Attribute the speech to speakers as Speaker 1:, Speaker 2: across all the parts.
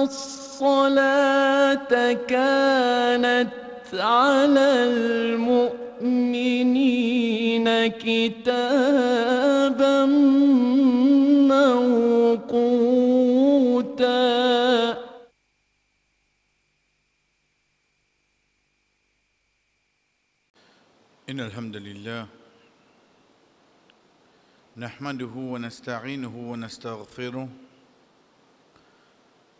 Speaker 1: الصلاة كانت على المؤمنين كتابا موقوتا.
Speaker 2: إن الحمد لله نحمده ونستعينه ونستغفره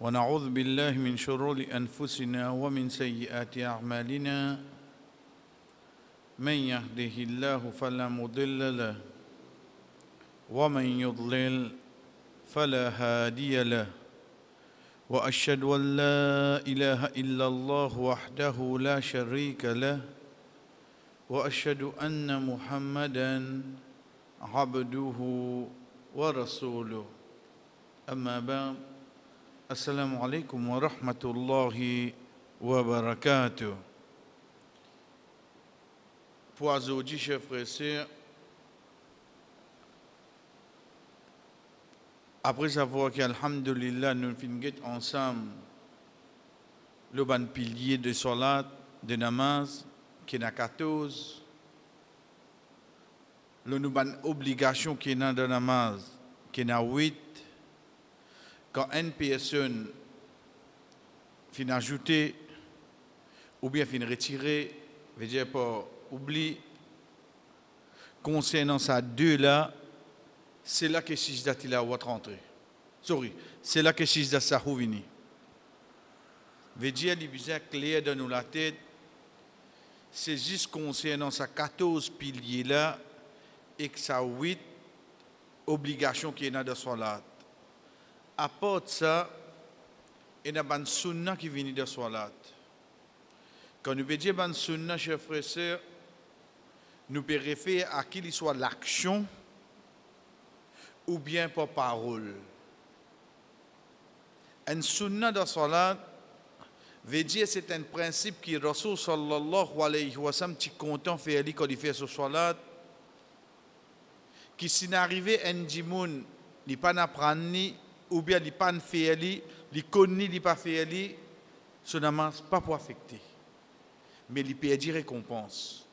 Speaker 2: ونعوذ بالله من شرور أنفسنا ومن سيئات أعمالنا. من يهده الله فلا مضل له ومن يضلل فلا هادي له وأشهد أن لا إله إلا الله وحده لا شريك له وأشهد أن محمدًا عبده ورسوله. أما بعد، السلام عليكم ورحمة الله وبركاته. Pour aujourd'hui, chers frères et sœurs, après avoir qu'Alhamdulillah, nous finissons ensemble le ban pilier de salat, de namaz, qui est à 14, le nouban obligation qui est dans le namaz, qui est à 8, quand une personne finit ajouter ou bien finit retirer, veut dire pas oublie, concernant ça deux là, c'est là que Sijdat il a rentré. Sorry, c'est là que Sijdat ça vini. Veut dire il bizarre clair dans nous la tête. C'est juste concernant ces 14 piliers-là et que ça 8 obligations qui est dans la salat. À part ça, il y a une sunna qui vient de la salat. Quand nous disons une sunna, chers frères et sœurs, nous pouvons référer à qu'il soit l'action ou bien par parole. Une sunna de la salat veut dire c'est un principe qui Rasul sallallahu alayhi wa sallam est content de faire quand il fait ce salat, qui s'il n'arrive un dimoun, il n'est pas n'apprendre ou bien il n'est pas faire, il connaît, il n'est pas faire, ce namaz pas pour affecter, mais il peut dire récompense.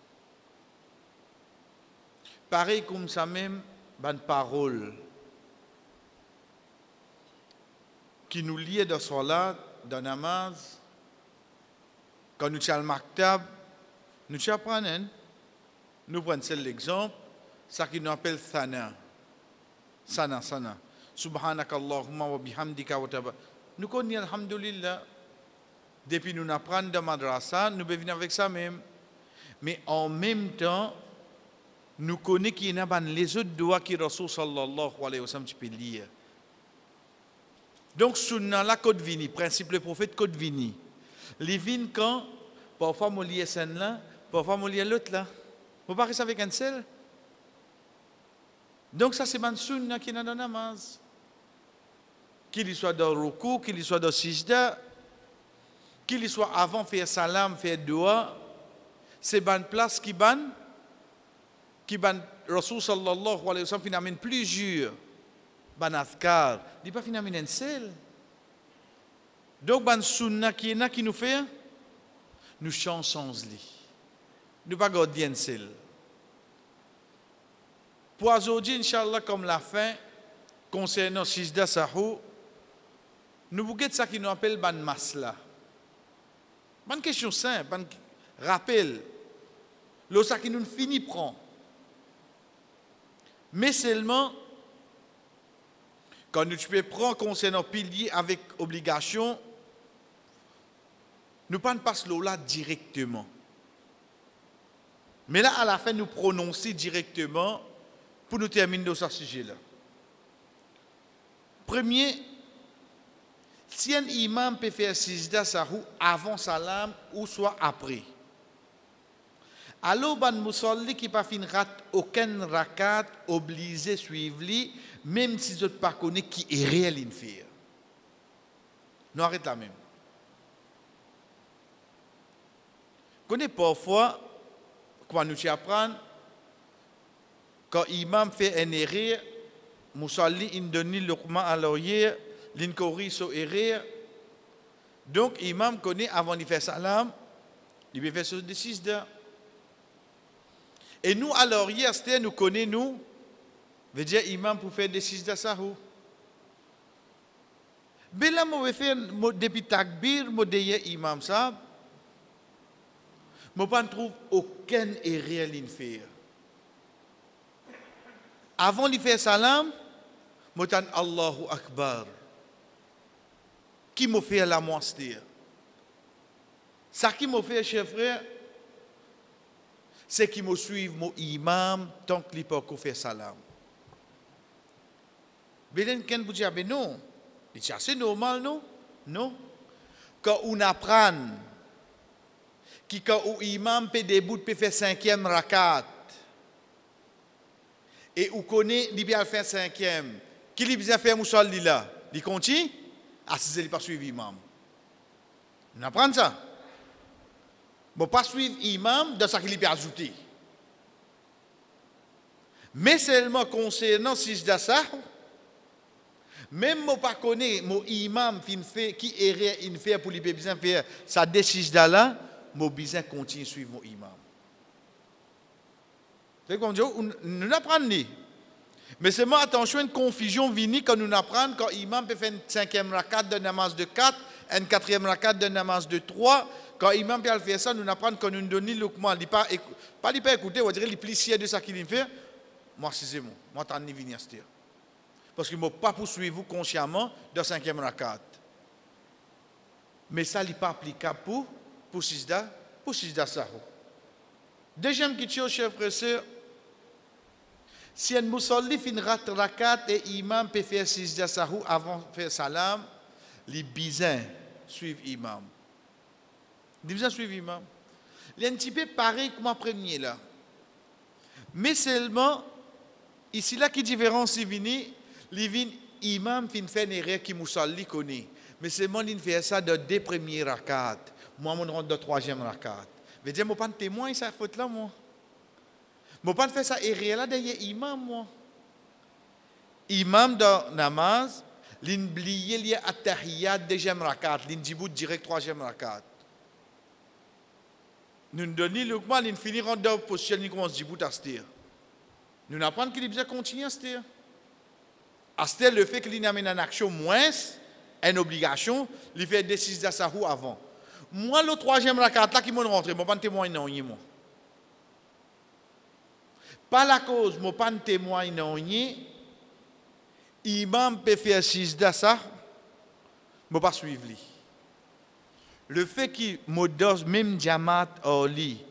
Speaker 2: Pareil comme ça même, une parole qui nous lie dans salat, dans namaz. Quand nous sommes al maktab, nous apprenons, nous prenons l'exemple, ça qui nous appelle sana. Sana. Subhanakallahumma wa bihamdika wa tabarak. Nous connaissons alhamdulillah. Depuis nous apprenons dans madrasa, nous venons avec ça même. Mais en même temps, nous connaissons qu'il y a les autres doigts qui Rasul sallallahu alayhi wa sallam peut lire. Donc, sunna la code vini, principe le prophète code vini. Les vins quand, parfois, je lis celle là, parfois, je lis l'autre là. Vous parlez ça avec un seul. Donc, ça, c'est une sunna qui est dans le namaz. Qu'il soit dans le ruku, qu'il soit dans le sijda, qu'il soit avant de faire salam, faire dua, c'est une place qui ban Rasul sallallahu alayhi wa sallam finalement plusieurs ban azkar, il n'est pas finalement un seul. Donc, ban sunna qui est là qui nous fait, nous changeons les. Nous ne pas garder un seul. Pour aujourd'hui, Inch'Allah, comme la fin, concernant Sijda Sahou, nous vous ça qui nous appelle ban masla. Ban question simple, ban rappel. Le ça qui nous finit prend. Mais seulement, quand nous peux prendre concernant pilier avec obligation, nous ne passons pas là directement. Mais là, à la fin, nous prononcer directement pour nous terminer de ce sujet-là. Premier, si un imam peut faire sijda sahou avant salam ou soit après. Alors, ban musalli qui pas fin rat aucun rakat obligé suivre lui, même si je ne pas connais qui est réel in faire. Nous arrêtons là même. Connais parfois quand nous apprenons quand l'imam fait un erreur, musalli in donne le command à l'oreille, l'incorrige sur erreur, Donc, l'imam connaît avant de faire salam, il peut faire sur des sijda. Et nous, alors, hier, nous connaissons, nous, veut dire, imam pour faire des sijda sahou. Mais là, je vais faire, depuis takbir, je vais imam ça. Je ne trouve aucune erreur à faire. Avant de faire salam, je dis Allahu Akbar. Qui m'a fait la moistir? Ça qui m'a fait, chers frères, c'est qu'il me suive mon imam tant qu'il n'a pas fait salam. Belen ken vous dire ben non, c'est normal non? Non. Quand on apprend que quand l'imam peut debout peut faire 5e rakat et on connaît il peut faire 5e, qui il besoin faire musalli là, il continue, si il pas suivre l'imam. On apprend ça. Ne pas suivre l'imam dans ce qu'il peut ajouter. Mais seulement concernant Sijda Sahou, même si je ne connais pas mon imam qui est fait pour lui besoin faire sa décision là, je besoin continuer à suivre mon imam. C'est comme dire, nous apprenons. Mais seulement attention, une confusion vient quand nous apprenons quand l'imam peut faire une 5e rakat de namaz de 4, une 4e rakat de namaz de 3. Quand l'imam peut faire ça, nous apprenons quand nous donnons le command. Il pas écouter, on va dire les pliciers de ce qu'il fait. Moi, c'est moi. Moi, je ne venir à parce qu'il ne m'a pas poursuivre vous consciemment dans 5e rakat. Mais ça n'est pas applicable pour Sijda Sahou. Deuxième question, chers frères et sœurs. Si un musalli fin rat rakat et imam peut faire Sijda Sahou avant de faire salam, les bizins suivent imam. Les bizins suivent imam. Il est un petit peu pareil comme ma premier là. Mais seulement, ici là qui différence l'imam fin fait une erreur qui musalli connaît. Mais seulement il fait ça de 2 premiers rakat. Moi, je rentre de 3e rakat. Je veux dire, je ne peux pas témoigner ça faute là, moi. Je ne peux pas faire ça erreur là derrière imam, moi. Imam dans namaz, il oublie il y a attahiyat 2e rakat, il djibout direct 3e rakat. Nous donnons le command, il finit en deux positions, il commence djibout à se dire. Nous apprenons qu'il est bien continuer à se dire. À le fait qu'il amène en action moins, une obligation, il fait des Sijda Sahou avant. Moi, le 3e rakat là qui m'a rentré, je ne peux pas témoigner non, moi. Pas la cause, je ne peux pas témoigner non, imam peut faire Sijda Sahou, je ne peux pas suivre lui. Le fait qu'il me donne même Jamaat au lit,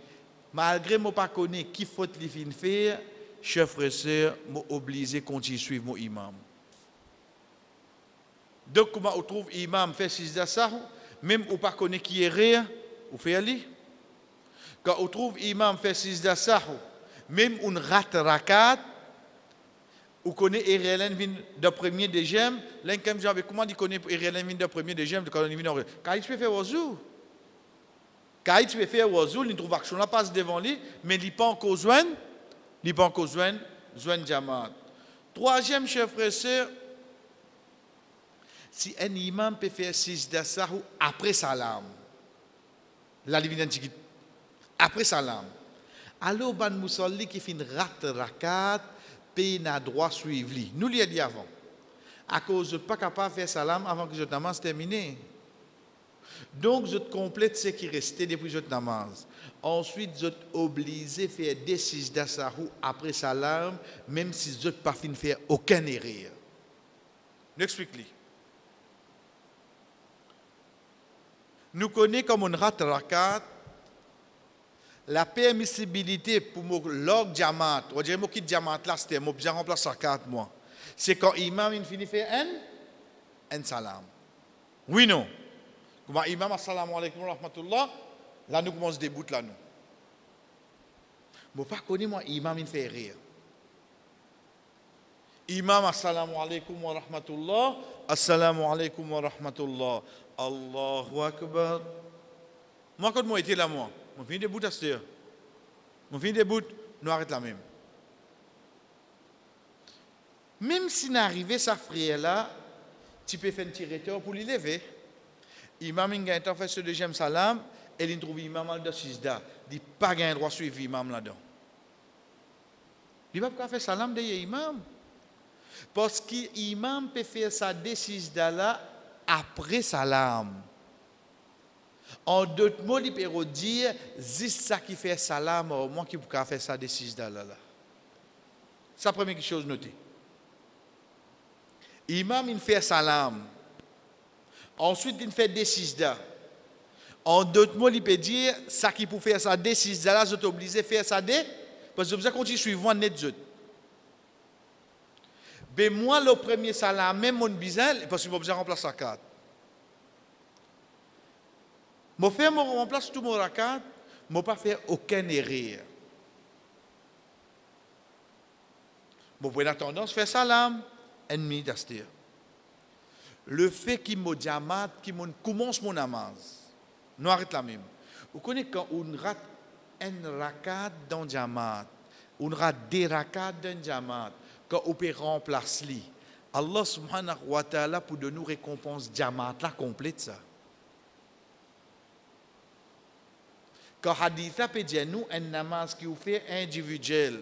Speaker 2: malgré que je ne pas connaître qui faut lui faire, chers frères et sœurs, je suis obligé de continuer à suivre mon imam. Donc, comment on trouve l'imam fait Sijda Sahou, même on ne pas connaît qui est rien, on fait aller. Quand on trouve l'imam fait Sijda Sahou, même on rate rakat, on connaît RLN de premier deuxième, l'un comment il connaît RLN de premier deuxième, quand il peut faire wazou. Quand il peut faire wazou, il trouve action, la passe devant lui, mais il n'est pas encore joindre, Jamaat. Troisième, chers frères et sœurs, si un imam peut faire Sijda Sahou après salam, la divinité après salam, alors ban musalli qui fait une rat rakat, paye n'a droit suivre lui. Nous l'y a dit avant. À cause de pas capable de faire salam avant que je namaz terminé. Donc je complète ce qui restait depuis je namaz. Ensuite je obligé de faire des Sijda Sahou après salam, même si je n'ai pas fini de faire aucun erreur. N'explique-lui. Nous connaissons comme on rate rakat la permissibilité pour mon log Jamaat. On dirait que Jamaat là, c'était moi bien remplacer rakat moi. C'est quand imam il finit faire un salam. Oui non. Comme imam assalamu alaykum wa rahmatullah, là nous commençons debout là nous. Je ne pas connais moi imam il fait rire. Imam assalamu alaykum wa rahmatullah, assalamu alaykum wa rahmatullah. Allahu Akbar. Moi, quand moi j'étais là, moi finis debout à cette heure. Moi finis debout, nous arrêtons la même. Même si n'arrivait sa frère là, tu peux faire un petit retour pour lui lever. Imam il a fait ce deuxième salam, et il trouve imam de Sijda. Il n'a pas le droit de suivre imam là-dedans. Il n'a pas fait salam de imam. Parce que l'imam peut faire sa décision là après salam. En d'autres mots, il peut dire, c'est ça qui fait salam, au moins qui peut faire sa décision là. C'est la première chose notée. L'imam, il fait salam. Ensuite, il fait décision. En d'autres mots, il peut dire, ça qui peut faire sa décision là, je suis obligé de faire ça décision. Parce que je vais continuer suivant net. Mais moi, le premier salam, même mon bizarre, parce que je vais remplacer la carte. Je vais remplacer tout mon rakat, je ne vais pas faire aucune erreur. Je vais tendance à faire salam, ennemi d'astir. Le fait qu'il me diamant, qu'il commence mon namaz, nous arrêtons la même. Vous connaissez quand on rate un rakat dans diamant, on rate des rakats dans diamant, quand on peut remplacer, Allah subhanahu wa ta'ala pour de nous récompense diamant là complète ça. Quand hadith là peut dire nous un namaz qui vous fait individuel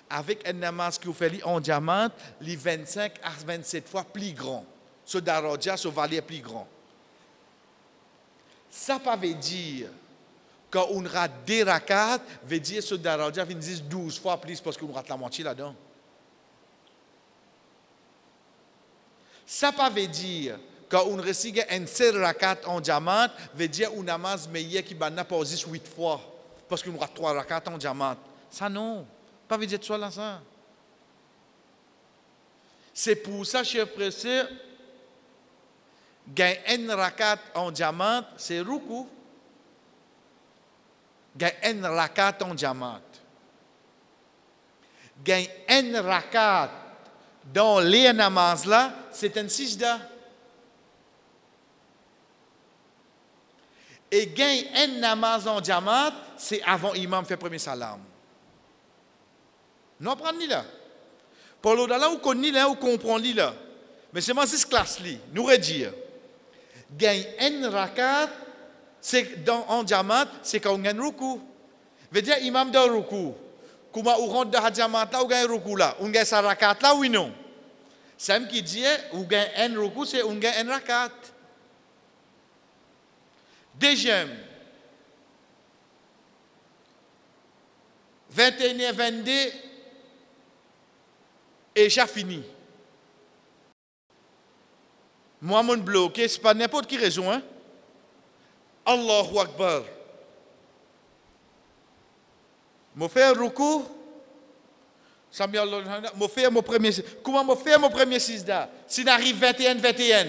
Speaker 2: avec un namaz qui vous fait en diamant, les 25 à 27 fois plus grand. Ce daraja, ce valeur plus grand. Ça pas veut dire quand on rate des rakats, veut dire ce daraja vient 12 fois plus parce qu'on rate la moitié là-dedans. Ça pas veut dire quand on récite un seul rakat en diamant, veut dire un namaz meilleur qui banna pas 8 fois parce qu'on rate 3 rakats en diamant. Ça non, pas veut dire ça là ça. C'est pour ça cher frère, gagne un rakat en diamant, c'est ruku. Gagne un rakat en diamant. Gagne un rakat dans les namaz là, c'est un sijda. Et gagne un namaz en diamant, c'est avant l'imam fait premier salam. Nous apprenons là. Pour l'autre là, on connaît là, on comprend là. Mais c'est moi cette classe là, nous redire. Gagne un rakat, c'est en diamant, c'est quand on gagne ruku. Veut dire imam de ruku. Comment on rentre dans le diamant là, on gagne ruku là. On gagne sa rakat là, oui non. C'est ce qui dit, on gagne un ruku, c'est on gagne un rakat. Deuxième, 21 et 22, et j'ai fini. Moi, mon bloqué, ce n'est pas n'importe qui raison. Hein? Allahu Akbar. Je fais un ruku. Je fais mon premier. Comment je fais mon premier sijda? Si j'arrive 21,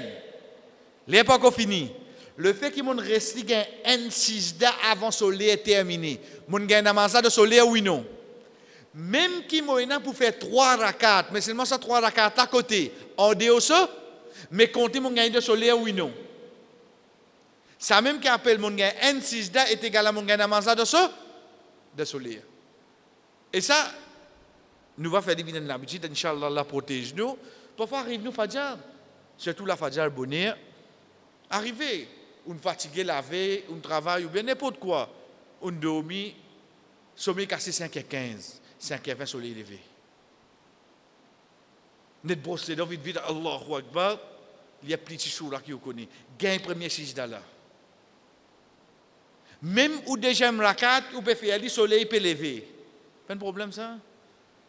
Speaker 2: n'est pas encore fini. Le fait qu'il m'ont resté un sijda avant le soleil est terminé. Mon gain namaz de soleil, oui non. Même qui m'a pour faire 3 rakats, mais seulement ça 3 rakats à côté. En dehors ça, mais compter mon gain de soleil, oui non. Ça même qui appelle mon gain un sijda est égal à mon gain namaz de soleil. Et ça, nous va faire des l'habitude, Inch'Allah, la protège nous. Parfois, arrive nous Fadjar, surtout la Fadjar bonheur. Arriver, on fatigué la veille, on travaille, ou bien n'importe quoi. On dormit, sommeil cassé 5h15, 5h20 soleil levé. Net brossé dans vite vite, Allahu Akbar, il y a plus de choses là qui vous connaissent. Gain premier sijda là. Même ou deuxième rakat, ou peut faire le soleil peut lever. Pas de problème ça?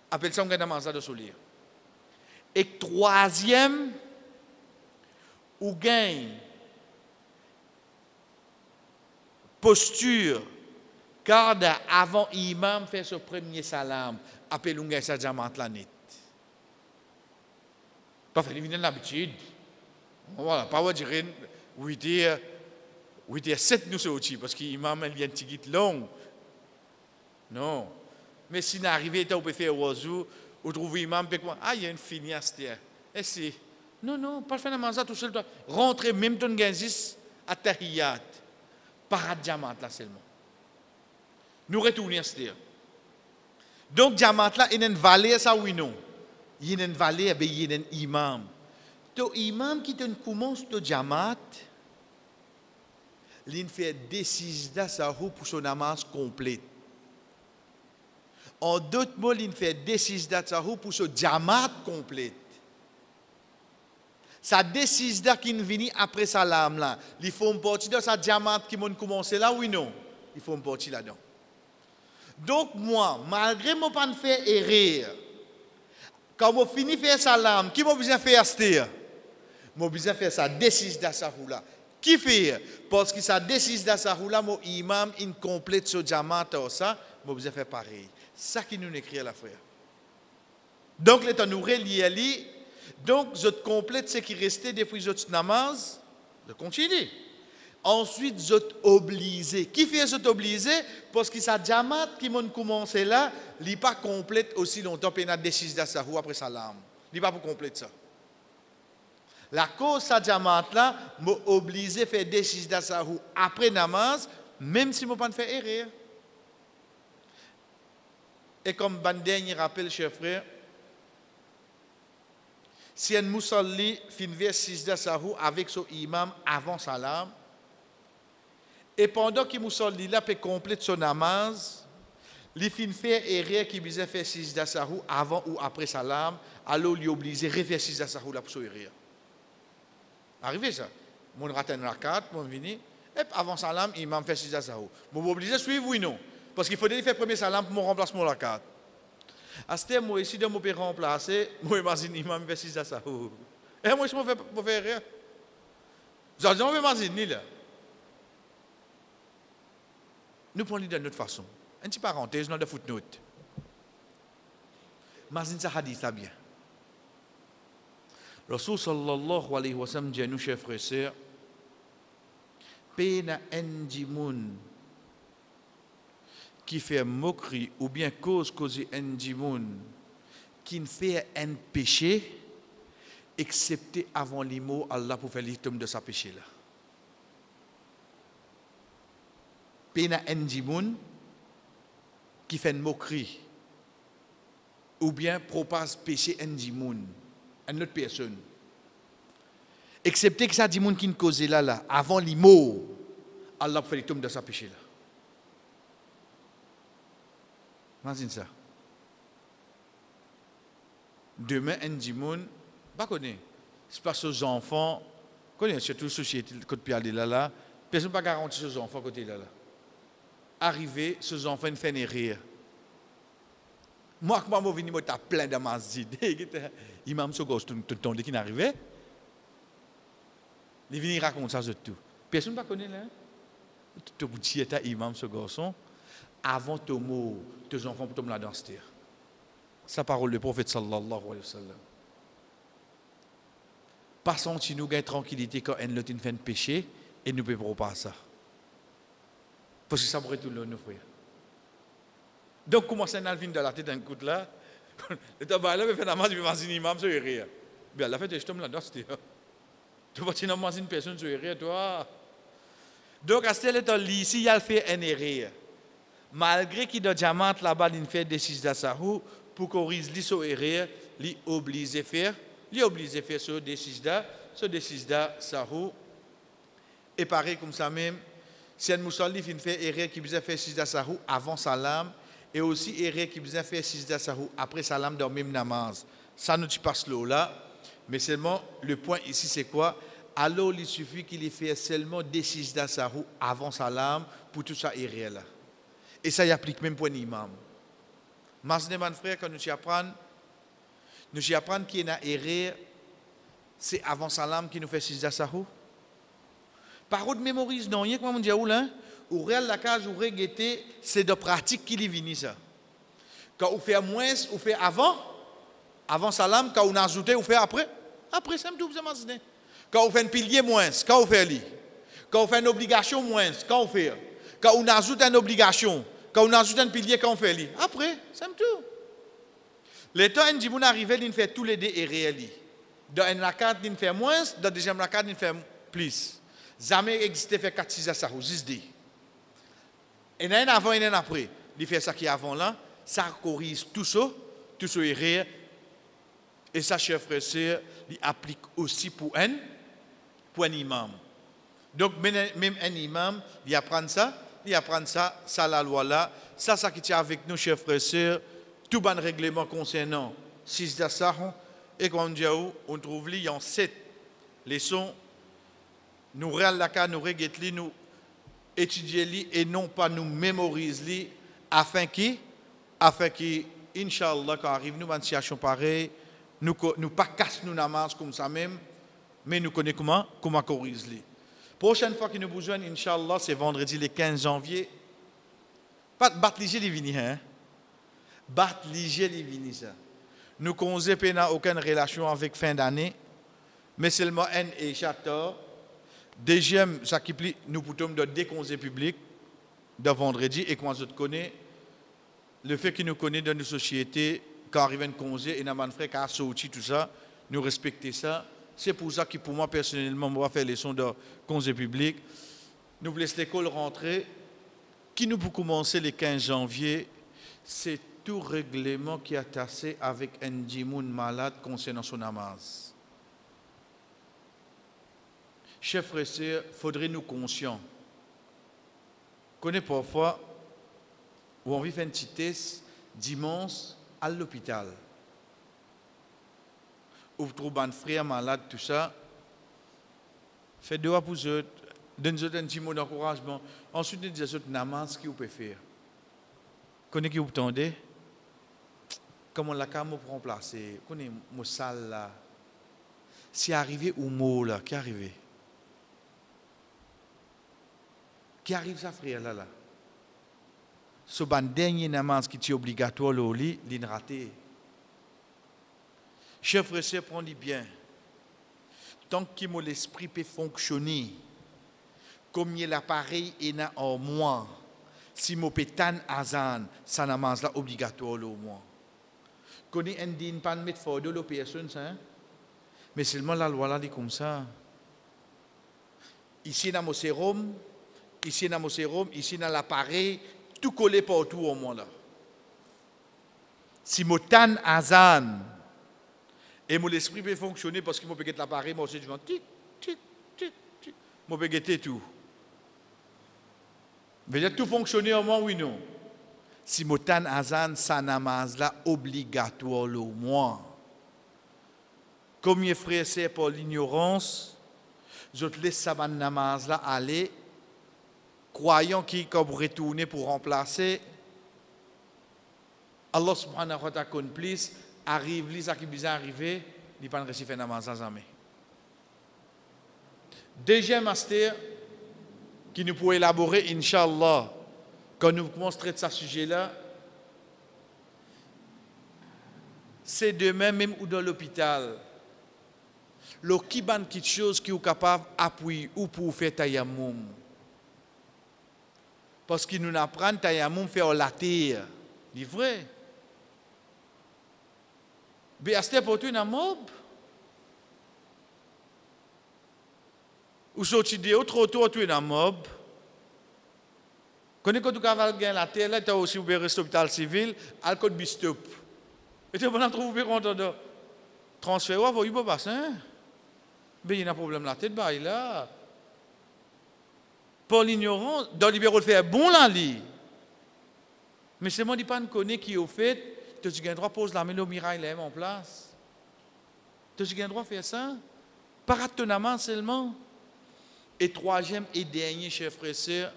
Speaker 2: Appelle ça un gain namaz de soleil. Et troisième, ou gain posture, garde avant l'imam fait ce premier salam, appelle un gain sa diamant la net. Pas faire l'habitude. Voilà, pas dire 8h7 nous c'est aussi parce que l'imam il y a une petite long. Non. Mais si n'arrive on peut faire oiseau, ou trouver imam peut quoi? Ah, il y a une finiasse là. Et c'est non, pas faire namaz tout seul, rentrer même ton gazis à tahiyat. Par diamant là seulement. Nous retournons à ce dire. Donc diamant là il y a une vallée ça oui non. Il y a une vallée il y a un imam. To imam qui te commence to diamant il fait des sijda sahou pour son namaz complète. En d'autres mots, il fait des sijda sahou pour son jamaat complète. Sa décision qui vient après salam là, il faut une partie de sa jamaat qui m'a commencé là, oui non, il faut une partie là-dedans. Donc moi, malgré mon pas faire erreur, quand je finis de faire salam, qui m'a besoin de faire astir? J'ai besoin de faire sa décision d'asahou là. Qui fait? Parce que sa décision d'asahou là, mon imam, il complète ce jamaat ou ça, j'ai besoin de faire pareil. C'est ça qui nous écrit à la frère. Donc, les temps nous relier. Donc, je complète ce qui restait depuis je namaz, je continue. Ensuite, je obligé. Qui fait je obligé? Parce que sa jamaat qui m'a commencé là, il n'est pas complète aussi longtemps pour une décision d'asahou après salam. Il n'est pas pour compléter ça. La cause sa jamaat là, m'a obligé à faire décision d'asahou après namaz, même si je n'ai pas fait erreur. Et comme ban dernier rappel, chers frères, si un musalli fin vers sijda sahou avec son imam avant salam, et pendant qu'il musalli là peut compléter son namaz, il fin faire erreur qui bisait faire sijda sahou avant ou après salam, alors il est obligé de refaire sijda sahou là pour son erreur. Arrivé ça, mon rate un rakat, mon vini, et avant salam, imam fait sijda sahou. Mon obligé de suivre oui non, parce qu'il faut faire premier salam pour mon remplacement rakat. À ce temps, moi, si je me remplacer, moi, imagine, imam fait sijda sahou. Et moi, je me fais rien. Je ne m'imagine là. Nous prenons de notre façon. Une petite parenthèse dans le footnote. Imagine ça hadith là bien. Rasul sallallahu alayhi wa sallam dit à nous, chers frères et sœurs, pena enjimun qui fait moquerie ou bien cause enjimun qui ne fait un péché excepté avant les mots Allah pour faire l'ictome de sa péché là. Pena enjimun qui fait une moquerie ou bien propage péché enjimun à une autre personne. Excepté que ça dit moun qui ne cause là avant les mots Allah pour faire l'ictome de sa péché là. Imagine ça. Demain, un dimoun, pas connaît. C'est parce que les enfants, connaît surtout la société, côté aller là, personne pas garanti ces enfants côté là. Arrivé, ces enfants font rire. Moi, quand je viens, je plein de mazid. Imam Sogos, tout le temps qui n'arrivait, il vient raconter ça tout. Personne ne connaît là. Tout le petit état Imam Sogos. Avant tes mots, tes enfants pour tomber la danse. Sa parole du prophète sallallahu alayhi wa sallam. Passons si nous gagnons tranquillité quand un autre fait un péché et nous ne pouvons pas ça. Parce que ça pourrait tout le monde nous frères. Donc, comment ça n'a le vin de la tête d'un coup de là? Le tabac là, il fait la masse, il va un imam sur rire. Bien, la fête, je tombe la danse. Tu vas tirer une personne sur rire, toi. Donc, à ce temps-là, ici, il a fait un erreur. Malgré qu'il doit diamant là-bas, il fait des sijda sahou pour corriger les so erreur, il est obligé de faire ce des sijda sahou. Et pareil comme ça même, si un musalli fait erreur qui besoin faire sijda sahou avant salam et aussi erreur qui besoin faire sijda sahou après salam dans le même namaz. Ça nous passe là, mais seulement le point ici c'est quoi? Alors il suffit qu'il ait fait seulement des sijda sahou avant salam pour tout ça erreur là. Et ça y applique même pour l'imam. Maintenant, frère, quand nous apprenons qu'il y a une erreur, c'est avant salam qui nous fait sijda sahou. Parole de mémorise, non, rien que moi, je dis, là, ou réel la cage, ou regretter, c'est de pratique qui est venu ça. Quand on fait moins, on fait avant salam, quand on ajoute, on fait après. Après, c'est tout, vous imaginez. Quand on fait un pilier moins, quand on fait lui. Quand on fait une obligation moins, quand on fait. Quand on ajoute une obligation, quand on ajoute un pilier, quand on fait lui. Après, c'est tout. Le temps où on arrive, il fait tous les deux et réels. Dans une rakat, il fait moins, dans la deuxième rakat, il fait plus. Jamais existé fait 4-6 à ça, juste dit. Et un avant et un après. Il fait ça qui est avant là, ça corrige tout ça est réel. Et ça, chers frères et sœurs, il applique aussi pour un imam. Donc, même un imam, il apprend ça, ça la loi là, ça qui tient avec nous, chers frères et sœurs, tout bon règlement concernant 6 d'Assahon, et quand on trouve il y a 7 leçons, nous regardons, nous regardons, nous étudions et non pas nous mémorisons afin que, Inch'Allah, quand arrive nous dans une situation pareille, nous ne pas casser nos namaz comme ça même, mais nous connaissons comment corriger. Prochaine fois que nous besoin, Inch'Allah, c'est vendredi le 15 janvier. Pas battre les vini, hein? Battre les vini, ça. Nous n'avons aucune relation avec fin d'année, mais seulement un et château. Deuxième, ça qui plie, nous pouvons de deux congés publics de vendredi et quand je connais le fait que nous connaissons dans nos sociétés, quand arrive un congé et nous avons frère qui a sorti tout ça, nous respectons ça. C'est pour ça que pour moi personnellement, je vais faire les sons de congé public. Nous laissons l'école rentrer. Qui nous peut commencer le 15 janvier, c'est tout règlement qui est attaché avec un djimoun malade concernant son namaz. Chers frères et sœurs, il faudrait nous conscients. Connais parfois où on vit faire un petit test dimanche à l'hôpital. Où vous trouvez un frère malade, tout ça. Faites deux pour eux, donnez-eux un petit mot d'encouragement. Ensuite, dites-eux namaz qui vous pouvez faire. Connais qui vous tendez? Comment la cam vous remplacer? Connais mon salle là. Si arrivé au mot là, qui est arrivé? Qui arrive ça, frère, là? Ce dernier namaz qui est obligatoire, il raté. Chers frères et sœurs, prenez bien. Tant que mon esprit peut fonctionner, comme l'appareil est en moi, si mon pétan azan, ça namaz là obligatoire au moins. Connais un din pas mettre fort de l'opération, ça? Mais seulement la loi là dit comme ça. Ici dans mon sérum, ici dans l'appareil, tout collé partout au monde là. Si mon tan azan et mon esprit peut fonctionner parce que mon peut l'appareil, moi aussi je vais tic tic tic tic, mon peut tout. Veut dire tout fonctionner au moins oui non. Si mon tan azan ça namaz là obligatoire au moins. Comme mes frères et sœurs pour l'ignorance, je te laisse ça namaz là aller. Croyant qui comme retourner pour remplacer Allah subhanahu wa ta'ala complice arrive li ça qui bizarre arrivé il pas réussi faire namaz jamais. Deuxième master qui nous pourrait élaborer inchallah quand nous commençons à traiter ce sujet là c'est demain même ou dans l'hôpital le qui ban quelque chose qui est capable d'appuyer ou pour faire tayammum. Parce qu'il nous apprend tayammum faire la terre. C'est vrai. Mais à ce point, un mob. Ou sorti de autre autour, tu es un mob. Quand tu cavales la terre, là, tu as aussi ouvert l'hôpital civil, alcool bistop. Et tu vas trouver compte de transfert, vous voyez pas bassin. Mais il y a un problème la tête, bah, là. Pour l'ignorance, dans le libéral fait bon là, mais c'est moi qui ne connais qui au fait, tu as le droit de poser la main au mirail en place. Tu as le droit de faire ça. Paratonnement seulement. Et troisième et dernier, chers frères et sœurs,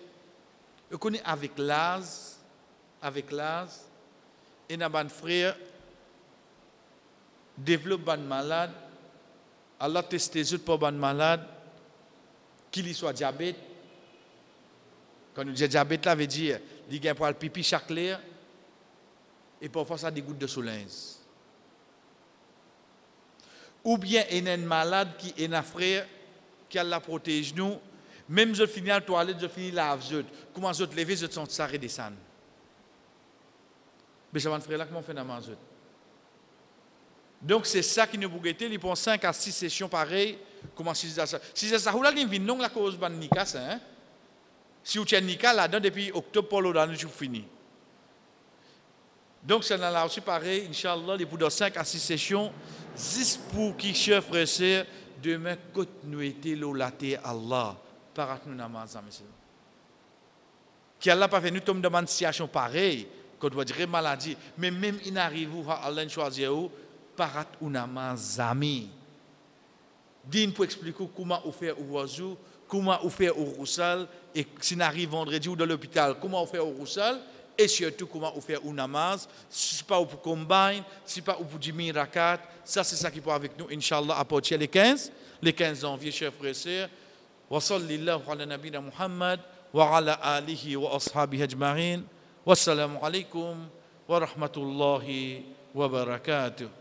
Speaker 2: je connais avec l'âge, et un frère développe un malade, Allah teste les autres pour un malade, qu'il soit diabète. Quand nous disons diabète, ça veut dire qu'il y a un pipi chaque l'air et parfois ça des gouttes de soleil. Ou bien il y a un malade qui est un frère qui a la protège nous, même je finis à la toilette, je finis la lave, comment je te lever, je te sens ça redescendre. Mais c'est un frère là comment on fait dans ma zone. Donc c'est ça qui nous bougeait, il prend 5 à 6 sessions pareilles, comment si c'est ça. Si c'est ça, là, il vient non la cause de Nika, hein. Si vous tiens Nika là-dedans depuis octobre pour l'autre, je finis. Donc, c'est là aussi pareil, Inch'Allah, les pour 5 à 6 sessions, 10 pour qui, chers frères et sœurs, demain, continuité l'olaté Allah. parat nous namaz, monsieur. Qui Allah pas fait nous tomber dans une situation pareille, qu'on doit dire maladie, mais même il arrive où Allah choisir où, parat ou namaz, ami. Din pour expliquer comment on fait au oiseau, comment on fait au roussel, et si on arrive vendredi ou dans l'hôpital, comment on fait au roussel, et surtout comment on fait au namaz, si ce n'est pas pour combine, si ce n'est pas pour 10 000 rakat, ça c'est ça qui peut avec nous, Inch'Allah, à partir les 15 janvier, chers frères et sœurs. Wa sallallahu ala nabina Muhammad, wa ala alihi wa ashabihi ajma'in. Wassalamu alaikum wa rahmatullahi wa barakatuh.